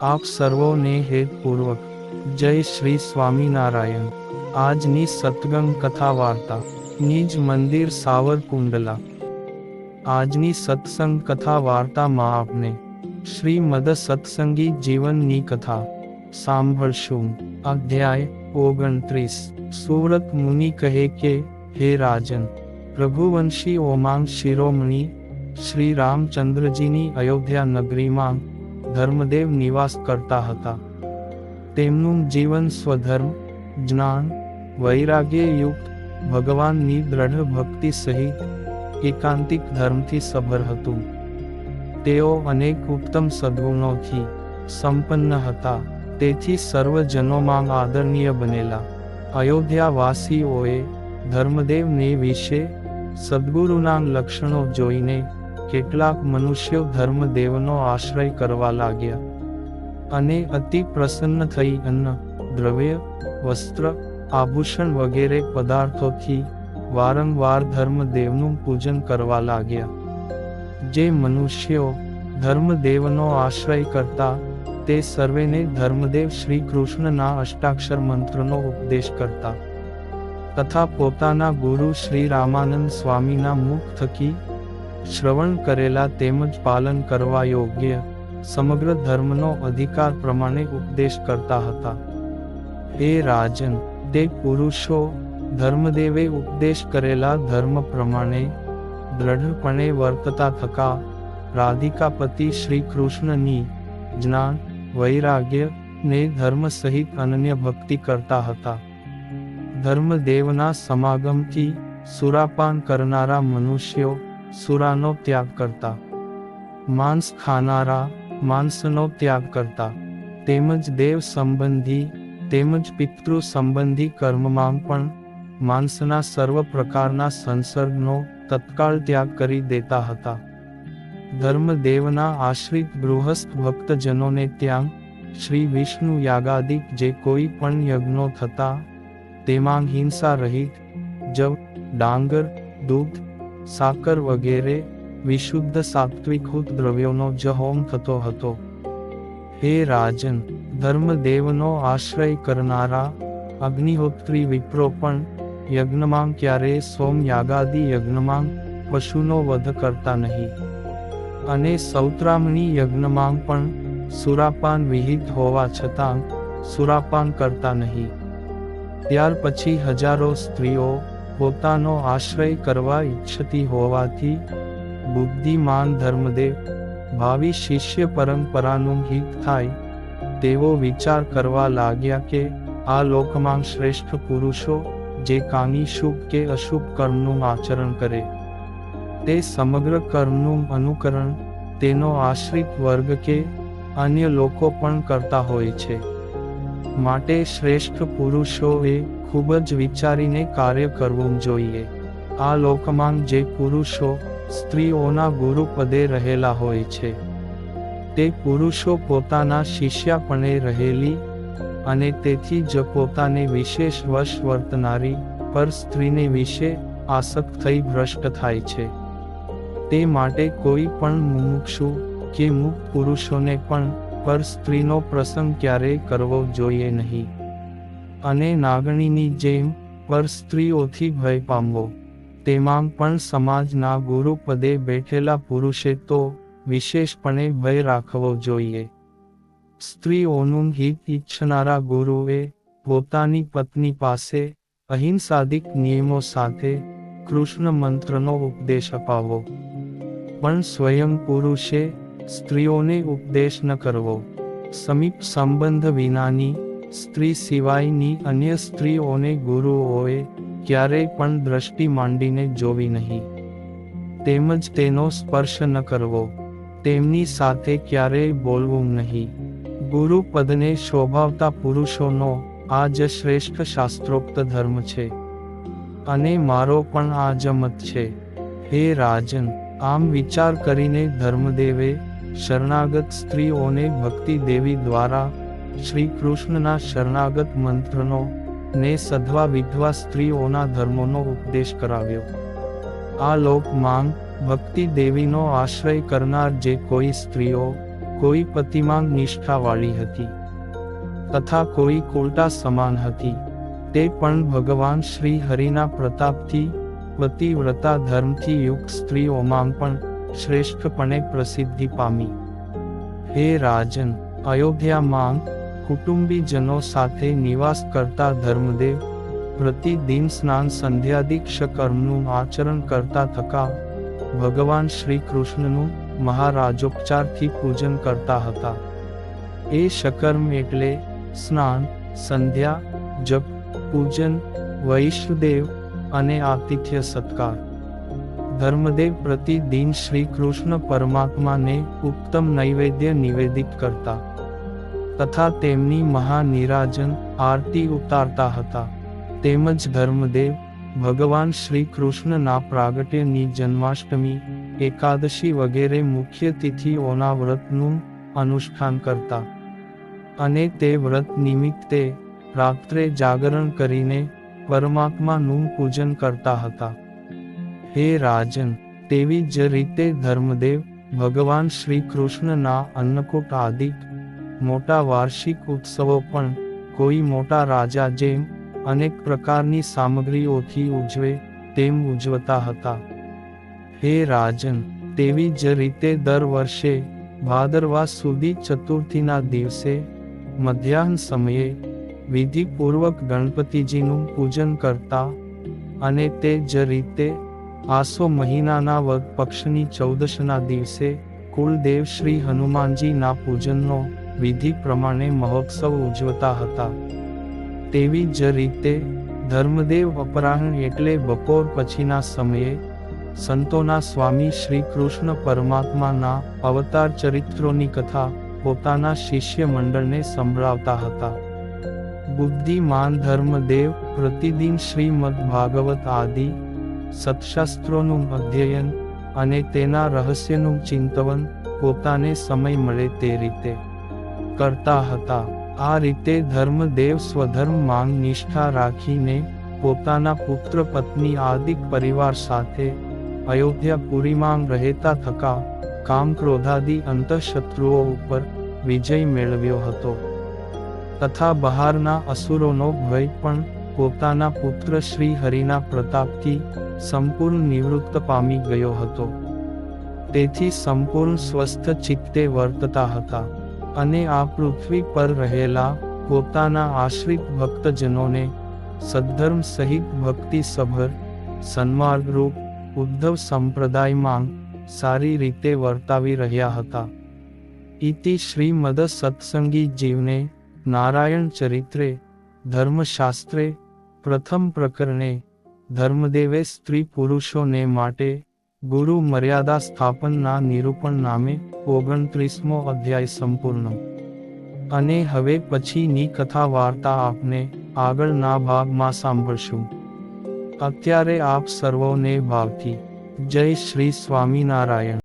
આપ સર્વોને હેતપૂર્વક જય શ્રી સ્વામિનારાયણ। આજની સત્સંગ કથા વાર્તા નિજ મંદિર સાવરકુંડલા। આજની સત્સંગ કથા વાર્તામાં આપને શ્રીમદ સત્સંગી જીવનની કથા સાંભળશું। અધ્યાય 29। સુવ્રત મુનિ કહે કે, હે રાજન, રઘુવંશી ઓમાંગ શિરોમણી શ્રી રામચંદ્રજીની અયોધ્યા નગરીમાં ધર્મદેવ નિવાસ કરતા હતા। તેમનું જીવન સ્વધર્મ, જ્ઞાન, વૈરાગ્ય યુક્ત, ભગવાનની દ્રઢ ભક્તિ સહિત એકાંતિક ધર્મથી સભર હતું। તેઓ અનેક ઉત્તમ સદ્ગુણોથી સંપન્ન હતા, તેથી સર્વજનોમાં આદરણીય બનેલા। અયોધ્યાવાસીઓએ ધર્મદેવને વિશે સદ્ગુરુના લક્ષણો જોઈને કેટલાક મનુષ્યો ધર્મદેવનો આશ્રય કરવા લાગ્યા અને અતિ પ્રસન્ન થઈ અન્ન, દ્રવ્ય, વસ્ત્ર, આભૂષણ વગેરે પદાર્થોથી વારંવાર ધર્મદેવનું પૂજન કરવા લાગ્યા। જે મનુષ્યો ધર્મદેવનો આશ્રય કરતા તે સર્વેને ધર્મદેવ શ્રી કૃષ્ણના અષ્ટાક્ષર મંત્રનો ઉપદેશ કરતા તથા પોતાના ગુરુ શ્રી રામાનંદ સ્વામીના મુખ થકી શ્રવણ કરેલા તેમજ પાલન કરવા યોગ્ય સમગ્ર ધર્મનો અધિકાર પ્રમાણે ઉપદેશ કરતા હતા। હે રાજન, તે પુરુષો ધર્મદેવે ઉપદેશ કરેલા ધર્મ પ્રમાણે દ્રઢપણે વર્તતા થકા રાધિકાપતિ શ્રી કૃષ્ણની જ્ઞાન, વૈરાગ્ય ને ધર્મ સહિત અનન્ય ભક્તિ કરતા હતા। ધર્મદેવના સમાગમથી સુરાપાન કરનારા મનુષ્યો સુરાનો ત્યાગ કરતા, માંસ ખાનારા માંસનો ત્યાગ કરતા, તેમજ દેવ સંબંધી તેમજ પિતૃ સંબંધી કર્મમાં પણ માંસના સર્વ પ્રકારના સંસર્ગનો તત્કાળ ત્યાગ કરી દેતા હતા। ધર્મદેવના આશ્રિત ગૃહસ્થ ભક્તજનોને ત્યાં શ્રી વિષ્ણુ યાગાદિક જે કોઈ પણ યજ્ઞો થતા તેમાં હિંસા રહિત જવ, ડાંગર, દૂધ, સાકર વગેરે વિશુદ્ધ સાત્વિકૃત દ્રવ્યોનો જ હોમ થતો હતો। હે રાજન, ધર્મદેવનો આશ્રય કરનારા અગ્નિહોત્રી વિપ્રો પણ યજ્ઞમાં ક્યારેય સોમ યાગાદિ યજ્ઞમાં પશુનો વધ કરતા નહીં અને સૌત્રામણી યજ્ઞમાં પણ સુરાપાન વિહિત હોવા છતાં સુરાપાન કરતા નહીં। ત્યાર પછી હજારો સ્ત્રીઓ પોતાનો આશ્રય કરવા ઈચ્છતી હોવાથી બુદ્ધિમાન ધર્મદેવ ભાવિ શિષ્ય પરંપરાનું હિત થાય તેવો વિચાર કરવા લાગ્યા કે આ લોકમાં શ્રેષ્ઠ પુરુષો જે કાની શુભ કે અશુભ કર્મનું આચરણ કરે તે સમગ્ર કર્મનું અનુકરણ તેનો આશ્રિત વર્ગ કે અન્ય લોકો પણ કરતા હોય છે। માટે શ્રેષ્ઠ પુરુષોએ ખૂબ જ વિચારીને કાર્ય કરવું જોઈએ। આ લોકમાં જે પુરુષો સ્ત્રીઓના ગુરુપદે રહેલા હોય છે તે પુરુષો પોતાના શિષ્યાપણે રહેલી અને તેથી જ પોતાને વિશેષ વશ વર્તનારી પર સ્ત્રીને વિશે આસક્ત થઈ ભ્રષ્ટ થાય છે। તે માટે કોઈ પણ મુમુક્ષુ કે મુક્ત પુરુષોને પણ પર સ્ત્રીનો પ્રસંગ ક્યારેય કરવો જોઈએ નહીં અને નાગણીની જેમ પર સ્ત્રીઓથી ભય પામવો। તેમાં પણ સમાજના ગુરુપદે બેઠેલા પુરુષે તો વિશેષપણે ભય રાખવો જોઈએ। સ્ત્રીઓનું હિત ઈચ્છનારા ગુરુએ પોતાની પત્ની પાસે અહિંસાદિક નિયમો સાથે કૃષ્ણ મંત્રનો ઉપદેશ અપાવવો, પણ સ્વયં પુરુષે સ્ત્રીઓને ઉપદેશ ન કરવો। સમીપ સંબંધ વિનાની સ્ત્રી સિવાયની અન્ય સ્ત્રીઓને ગુરુઓએ ક્યારેય પણ દ્રષ્ટિ માંડીને જોવી નહીં, તેમજ તેનો સ્પર્શ ન કરવો, તેમની સાથે ક્યારેય બોલવું નહીં। ગુરુપદને શોભાવતા પુરુષોનો આ જ શ્રેષ્ઠ શાસ્ત્રોક્ત ધર્મ છે અને મારો પણ આ જ મત છે। હે રાજન, આમ વિચાર કરીને ધર્મદેવે શરણાગત સ્ત્રીઓને ભક્તિ દેવી દ્વારા શ્રી કૃષ્ણના શરણાગત મંત્રનો ને સધવા વિધવા સ્ત્રીઓના ધર્મોનો ઉપદેશ કરાવ્યો। આ લોકમાં ભક્તિ દેવીનો આશ્રય કરનાર જે કોઈ સ્ત્રીઓ કોઈ પતિમાંગ નિષ્ઠાવાળી હતી તથા કોઈ કોલટા સમાન હતી. તે પણ ભગવાન શ્રી હરિના પ્રતાપથી પતિવ્રતા ધર્મથી યુક્ત સ્ત્રીઓમાં પણ શ્રેષ્ઠપણે પ્રસિદ્ધિ પામી. હે રાજન, અયોધ્યામાં કુટુંબીજનો સાથે નિવાસ કરતા ધર્મદેવ પ્રતિદિન સ્નાન સંધ્યાદિક કર્મનું આચરણ કરતા થકા ભગવાન શ્રી કૃષ્ણનું મહારાજોપચારથી પૂજન કરતા હતા. એ શકર્મ એટલે સ્નાન, સંધ્યા, જપ, પૂજન, વૈષ્ણદેવ અને આતિથ્ય સત્કાર. ધર્મદેવ પ્રતિદિન શ્રી કૃષ્ણ પરમાત્માને ઉત્તમ નૈવેદ્ય નિવેદિત કરતા તથા તેમની મહાનિરાજન આરતી ઉતારતા હતા. તેમજ ધર્મદેવ ભગવાન શ્રી કૃષ્ણના પ્રાગટ્યની જન્માષ્ટમી, એકાદશી વગેરે મુખ્ય તિથિઓના વ્રતનું અનુષ્ઠાન કરતા અને તે વ્રત નિમિત્તે રાત્રે જાગરણ કરીને પરમાત્માનું પૂજન કરતા હતા. હે રાજન, તેવી જ રીતે ધર્મદેવ ભગવાન શ્રી કૃષ્ણના અન્નકૂટ આદિ મોટા વાર્ષિક ઉત્સવો પણ કોઈ મોટા રાજા જેમ અનેક પ્રકારની સામગ્રીઓથી ઉજવે તેમ ઉજવતા હતા. હે રાજન, તેવી જ રીતે દર વર્ષે ભાદરવા સુધી ચતુર્થીના દિવસે મધ્યાહન સમયે વિધિપૂર્વક ગણપતિજીનું પૂજન કરતા અને તે જ રીતે આસો મહિનાના વદ પક્ષની ચૌદશના દિવસે કુલદેવ શ્રી હનુમાનજીના પૂજનનો વિધિ પ્રમાણે મહોત્સવ ઉજવતા હતા. તેવી જ રીતે ધર્મદેવ અપરાહ્ન એટલે બપોર પછીના સમયે સંતોના સ્વામી શ્રી કૃષ્ણ પરમાત્માના અવતાર ચરિત્રોની કથા પોતાના શિષ્ય મંડળને સંભળાવતા હતા. બુદ્ધિમાન ધર્મદેવ પ્રતિદિન શ્રીમદ ભાગવત આદિ સત્શાસ્ત્રોનું અધ્યયન અને તેના રહસ્યનું ચિંતવન પોતાને સમય મળે તે રીતે કરતા હતા. આ રીતે ધર્મદેવ સ્વધર્મમાં નિષ્ઠા રાખીને પોતાના પુત્ર પત્ની આદિક પરિવાર સાથે અયોધ્યાપુરીમાં રહેતા થકા કામ ક્રોધાદિ અંતઃશત્રુઓ ઉપર વિજય મેળવ્યો હતો તથા બહારના અસુરોનો ભય પણ પોતાના પુત્ર શ્રી હરિના પ્રતાપથી સંપૂર્ણ નિવૃત્ત પામી ગયો હતો. તેથી સંપૂર્ણ સ્વસ્થ ચિત્તે વર્તતા હતા અને આ પૃથ્વી પર રહેલા પોતાના આશ્રિત ભક્તજનોને સદ્ધર્મ સહિત ભક્તિ સભર સન્માર્ગરૂપ ઉદ્ધવ સંપ્રદાયમાં સારી રીતે વર્તાવી રહ્યા હતા. ઇતિ શ્રીમદ સત્સંગી જીવને નારાયણ ચરિત્રે ધર્મશાસ્ત્રે પ્રથમ પ્રકરણે ધર્મદેવે સ્ત્રી પુરુષોને માટે ગુરુ મર્યાદા સ્થાપનના નિરૂપણ નામે 29મો અધ્યાય સંપૂર્ણ. અને હવે પછીની કથા વાર્તા આપને આગળના ભાગમાં સાંભળશું. અત્યારે આપ સર્વોને ભાવથી જય શ્રી સ્વામિનારાયણ.